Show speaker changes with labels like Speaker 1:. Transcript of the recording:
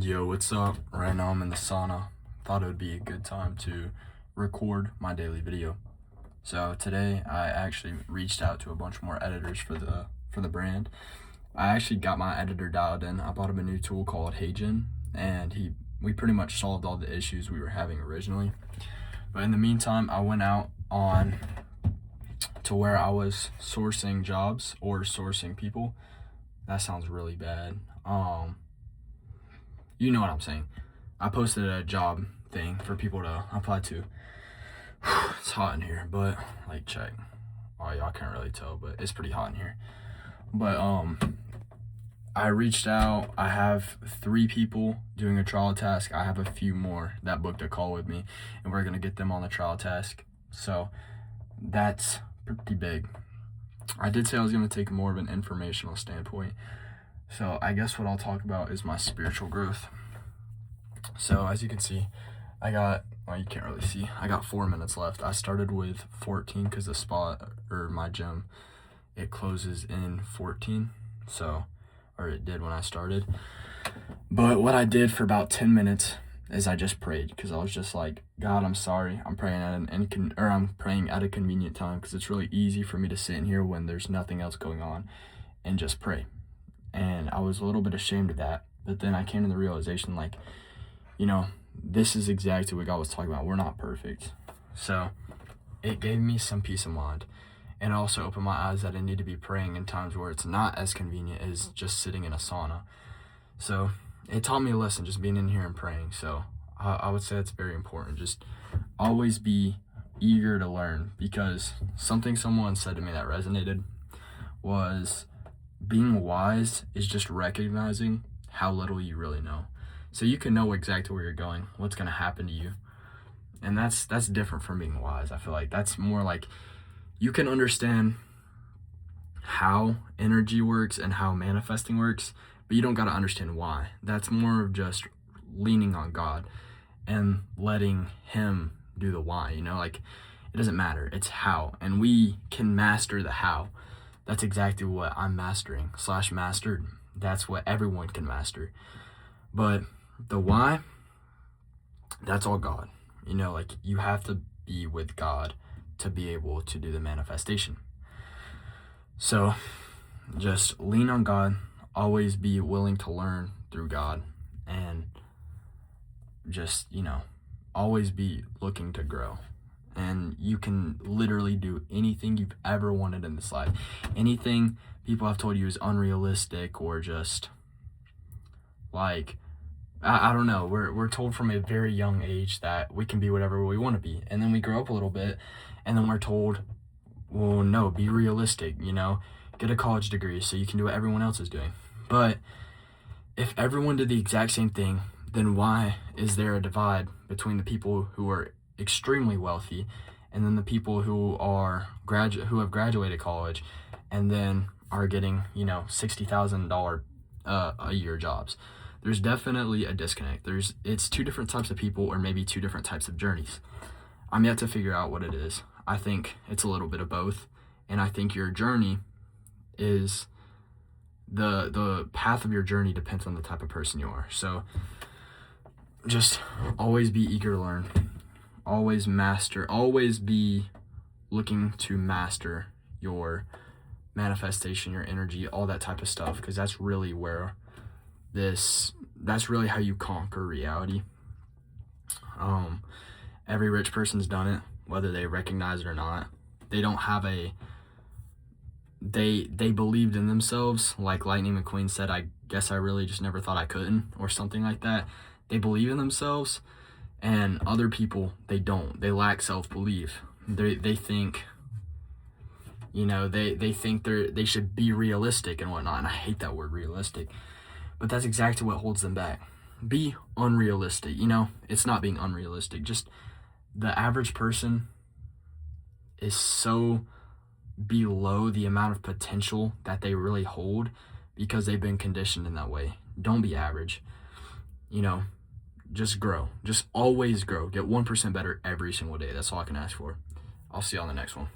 Speaker 1: Yo, what's up? Right now I'm in the sauna. Thought it would be a good time to record my daily video. So today I actually reached out to a bunch more editors for the brand. I actually got my editor dialed in. I bought him a new tool called HeyGen, and we pretty much solved all the issues we were having originally. But in the meantime, I went out on to where I was sourcing jobs or sourcing people. That sounds really bad. You know what I'm saying. I posted a job thing for people to apply to. It's hot in here, but like check. Oh, y'all can't really tell, but it's pretty hot in here. But I reached out. I have 3 people doing a trial task. I have a few more that booked a call with me, and we're gonna get them on the trial task. So that's pretty big. I did say I was gonna take more of an informational standpoint. So I guess what I'll talk about is my spiritual growth. So as you can see, you can't really see, I got 4 minutes left. I started with 14 because the spot, or my gym, it closes in 14. Or it did when I started. But what I did for about 10 minutes is I just prayed, because I was just like, God, I'm sorry. I'm praying at a convenient time, because it's really easy for me to sit in here when there's nothing else going on and just pray. And I was a little bit ashamed of that. But then I came to the realization, like, this is exactly what God was talking about. We're not perfect. So it gave me some peace of mind. And it also opened my eyes that I need to be praying in times where it's not as convenient as just sitting in a sauna. So it taught me a lesson, just being in here and praying. So I would say that's very important. Just always be eager to learn, because something someone said to me that resonated was, being wise is just recognizing how little you really know. So you can know exactly where you're going, what's going to happen to you. And that's different from being wise. I feel like that's more like, you can understand how energy works and how manifesting works, but you don't got to understand why. That's more of just leaning on God and letting him do the why, like, it doesn't matter. It's how, and we can master the how. That's exactly what I'm mastered. That's what everyone can master. But the why, that's all God. Like, you have to be with God to be able to do the manifestation. So just lean on God, always be willing to learn through God, and just, always be looking to grow. And you can literally do anything you've ever wanted in this life. Anything people have told you is unrealistic, or just like, I don't know. We're told from a very young age that we can be whatever we want to be. And then we grow up a little bit, and then we're told, well, no, be realistic, get a college degree so you can do what everyone else is doing. But if everyone did the exact same thing, then why is there a divide between the people who are extremely wealthy and then the people who have graduated college and then are getting $60,000 a year jobs? There's definitely a disconnect. It's 2 different types of people, or maybe 2 different types of journeys. I'm yet to figure out what it is. I think it's a little bit of both, and I think your journey is the path of your journey depends on the type of person you are. So just always be eager to learn. Always be looking to master your manifestation, your energy, all that type of stuff, because that's really how you conquer reality. Every rich person's done it, whether they recognize it or not. They don't have they believed in themselves, like Lightning McQueen said, I guess I really just never thought I couldn't, or something like that. They believe in themselves. And other people, they don't. They lack self-belief. They think, they think they should be realistic and whatnot. And I hate that word, realistic. But that's exactly what holds them back. Be unrealistic. It's not being unrealistic. Just the average person is so below the amount of potential that they really hold because they've been conditioned in that way. Don't be average. Just grow. Just always grow. Get 1% better every single day. That's all I can ask for. I'll see you on the next one.